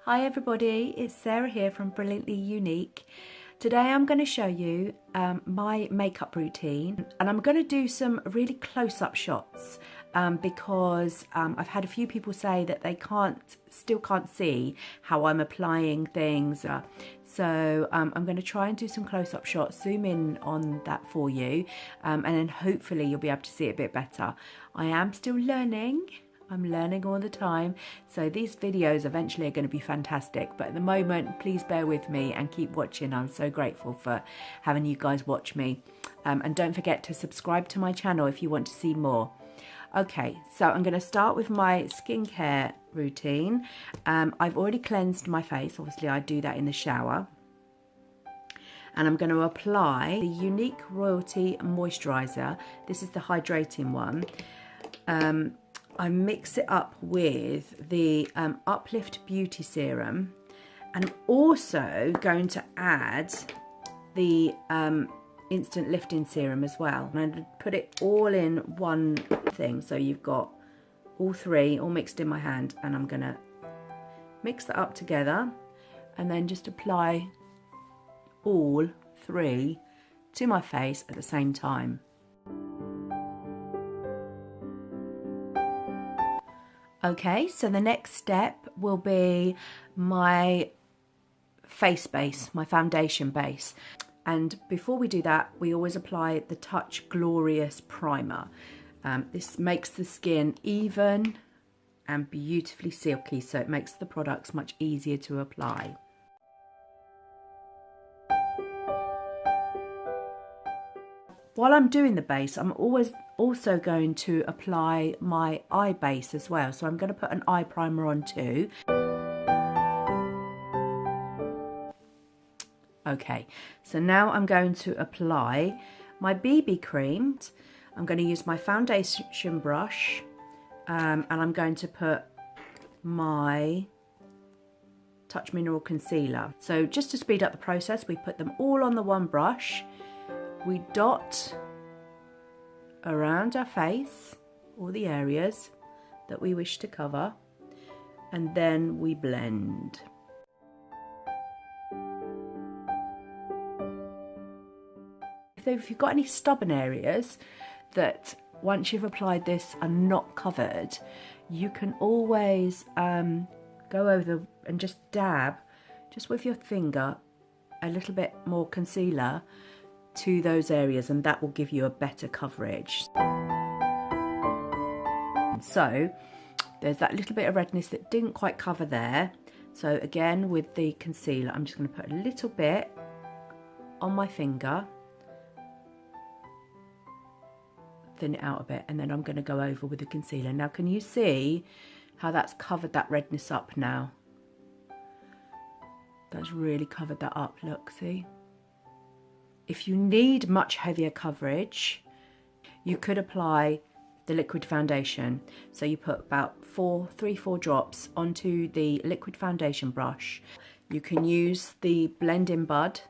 Hi everybody, it's Sarah here from Brilliantly Unique. Today I'm going to show you my makeup routine, and I'm going to do some really close-up shots because I've had a few people say that they still can't see how I'm applying things. So I'm going to try and do some close-up shots, zoom in on that for you, and then hopefully you'll be able to see it a bit better. I am still learning. I'm learning all the time, so these videos eventually are going to be fantastic, but at the moment please bear with me and keep watching. I'm so grateful for having you guys watch me, and don't forget to subscribe to my channel if you want to see more. Okay, so I'm going to start with my skincare routine. I've already cleansed my face, obviously I do that in the shower, and I'm going to apply the Unique Royalty Moisturiser. This is the hydrating one. I mix it up with the Uplift Beauty Serum, and I'm also going to add the Instant Lifting Serum as well. And I'm going to put it all in one thing, so you've got all three all mixed in my hand, and I'm going to mix that up together and then just apply all three to my face at the same time. Okay, so the next step will be my face base, my foundation base. And before we do that, we always apply the Touch Glorious Primer. This makes the skin even and beautifully silky, so it makes the products much easier to apply. While I'm doing the base, I'm also going to apply my eye base as well. So I'm going to put an eye primer on too. Okay, so now I'm going to apply my BB cream. I'm going to use my foundation brush, and I'm going to put my Touch Mineral Concealer. So just to speed up the process, we put them all on the one brush. We dot around our face, all the areas that we wish to cover, and then we blend. If you've got any stubborn areas that once you've applied this are not covered, you can always go over and just dab, just with your finger, a little bit more concealer to those areas, and that will give you a better coverage. So there's that little bit of redness that didn't quite cover there, so again with the concealer I'm just going to put a little bit on my finger, thin it out a bit, and then I'm going to go over with the concealer. Now can you see how that's covered that redness up now? That's really covered that up, look, see? If you need much heavier coverage, you could apply the liquid foundation. So you put about 3-4 drops onto the liquid foundation brush. You can use the blending bud,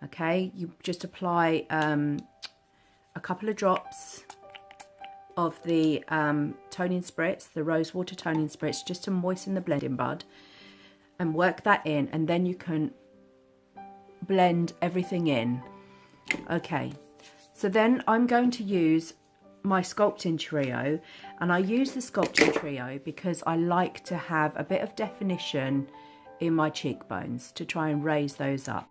okay? You just apply a couple of drops of the toning spritz, the rose water toning spritz, just to moisten the blending bud, and work that in, and then you can blend everything in. Okay, so then I'm going to use my Sculpting Trio, and I use the Sculpting Trio because I like to have a bit of definition in my cheekbones to try and raise those up.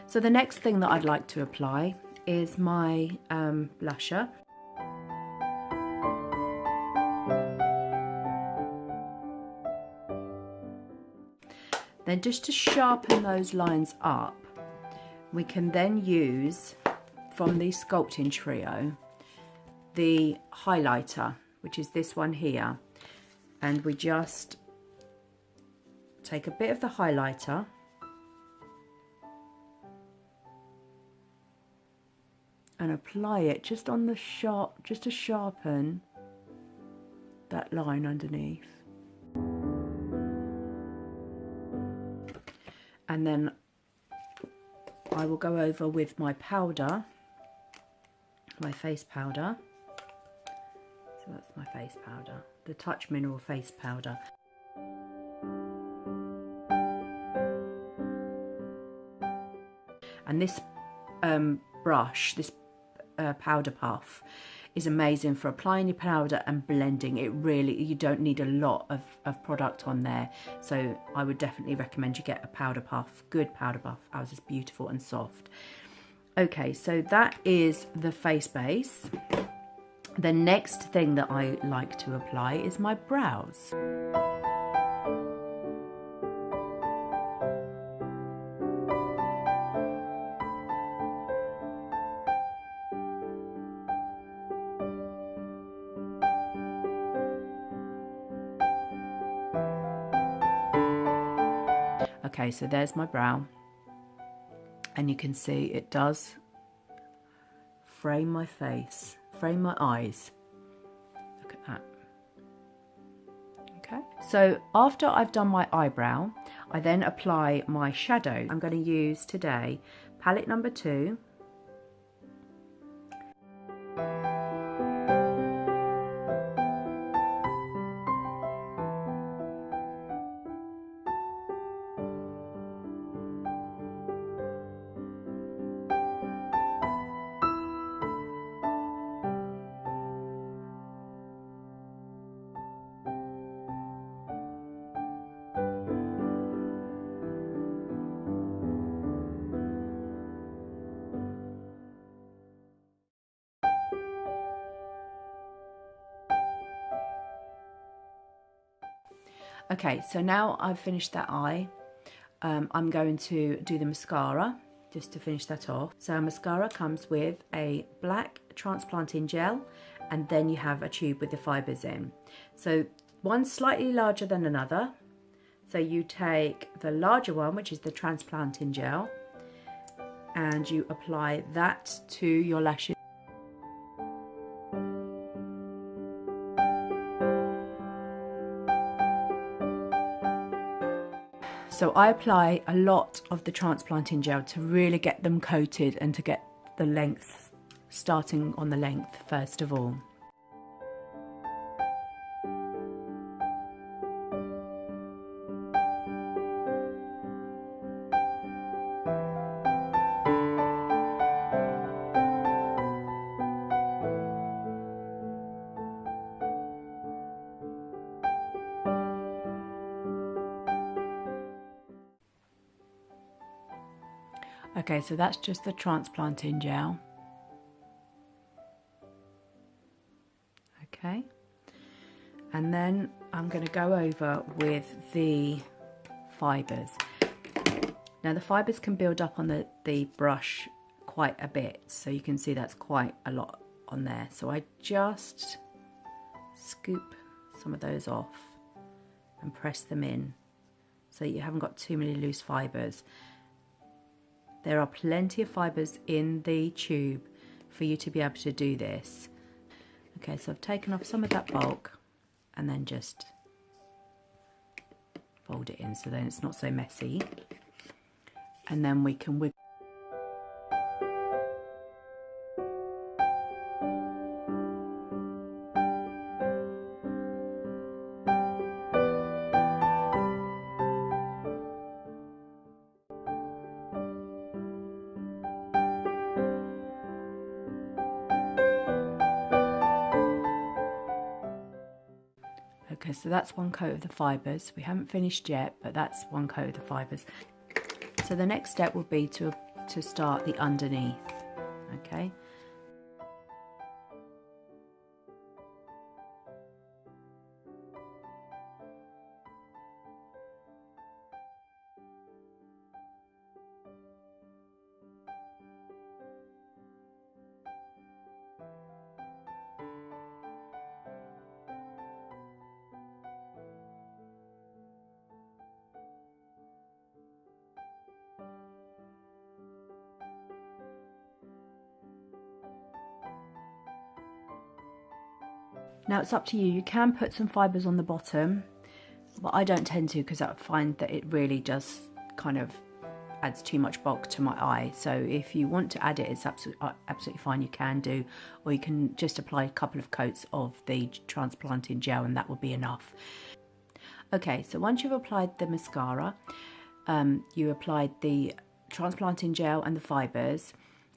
So the next thing that I'd like to apply is my blusher. Then just to sharpen those lines up, we can then use from the Sculpting Trio the highlighter, which is this one here, and we just take a bit of the highlighter and apply it just on the sharp, just to sharpen that line underneath. And then I will go over with my powder, my face powder. So that's my face powder, the Touch Mineral face powder. And this brush, this powder puff, is amazing for applying your powder and blending. It really, you don't need a lot of product on there, so I would definitely recommend you get a powder puff, good powder puff. Ours is beautiful and soft. Okay, so that is the face base. The next thing that I like to apply is my brows. Okay, so there's my brow, and you can see it does frame my face, frame my eyes. Look at that. Okay, so after I've done my eyebrow, I then apply my shadow. I'm going to use today palette number 2. Okay, so now I've finished that eye, I'm going to do the mascara just to finish that off. So mascara comes with a black transplanting gel, and then you have a tube with the fibres in. So one's slightly larger than another. So you take the larger one, which is the transplanting gel, and you apply that to your lashes. So I apply a lot of the transplanting gel to really get them coated and to get the length, starting on the length first of all. Okay, so that's just the transplanting gel. Okay, and then I'm going to go over with the fibres. Now the fibres can build up on the brush quite a bit, so you can see that's quite a lot on there. So I just scoop some of those off and press them in so you haven't got too many loose fibres. There are plenty of fibres in the tube for you to be able to do this. Okay, so I've taken off some of that bulk and then just fold it in so then it's not so messy. And then we can wiggle. Okay, so that's one coat of the fibres. We haven't finished yet, but that's one coat of the fibres. So the next step will be to start the underneath, okay? Now it's up to you. You can put some fibres on the bottom, but I don't tend to because I find that it really just kind of adds too much bulk to my eye. So if you want to add it, it's absolutely fine, you can do, or you can just apply a couple of coats of the transplanting gel and that will be enough. Okay, so once you've applied the mascara, you applied the transplanting gel and the fibres,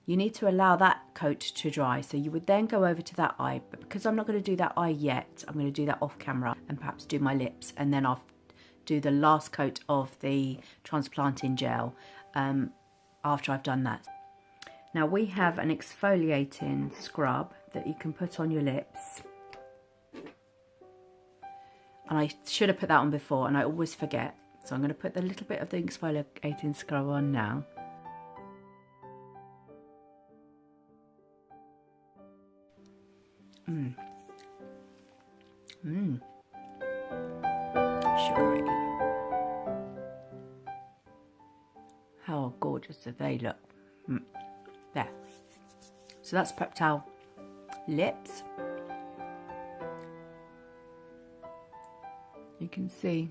you need to allow that coat to dry. So you would then go over to that eye, but because I'm not going to do that eye yet, I'm going to do that off camera and perhaps do my lips, and then I'll do the last coat of the transplanting gel after I've done that. Now we have an exfoliating scrub that you can put on your lips, and I should have put that on before and I always forget, so I'm going to put the little bit of the exfoliating scrub on now. Sugary. How gorgeous do they look? There. So that's Peptal lips. You can see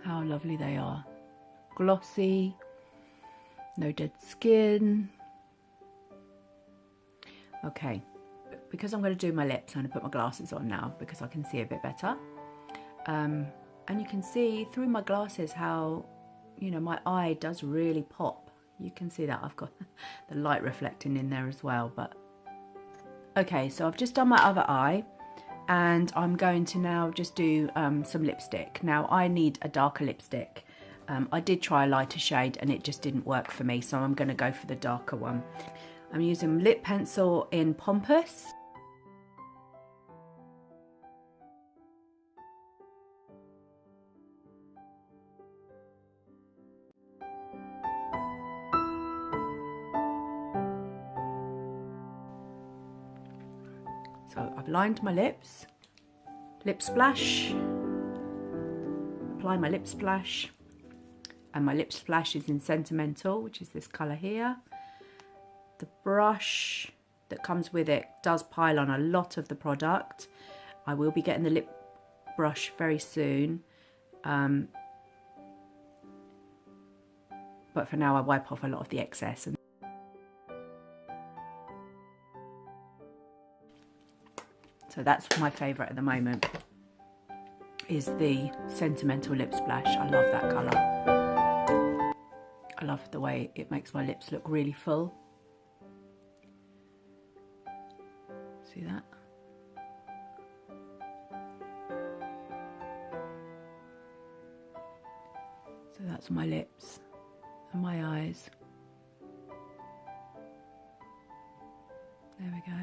how lovely they are. Glossy, no dead skin. Okay, because I'm going to do my lips, I'm going to put my glasses on now because I can see a bit better. And you can see through my glasses how, you know, my eye does really pop. You can see that I've got the light reflecting in there as well. But okay, so I've just done my other eye and I'm going to now just do some lipstick. Now I need a darker lipstick. I did try a lighter shade and it just didn't work for me, so I'm going to go for the darker one. I'm using lip pencil in Pompous. So I've lined my lips, lip splash, apply my lip splash, and my lip splash is in Sentimental, which is this colour here. The brush that comes with it does pile on a lot of the product. I will be getting the lip brush very soon, but for now I wipe off a lot of the excess. So that's my favourite at the moment, is the Sentimental lip splash. I love that colour. I love the way it makes my lips look really full. See that? So that's my lips and my eyes. There we go.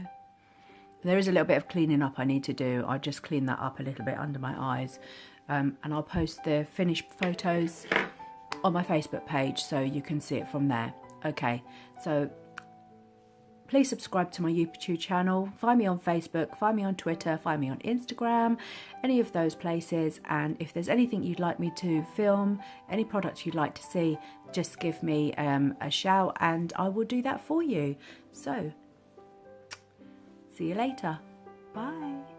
There is a little bit of cleaning up I need to do. I'll just clean that up a little bit under my eyes. And I'll post the finished photos on my Facebook page so you can see it from there. Okay, so please subscribe to my YouTube channel. Find me on Facebook, find me on Twitter, find me on Instagram, any of those places. And if there's anything you'd like me to film, any products you'd like to see, just give me a shout and I will do that for you. So, see you later. Bye.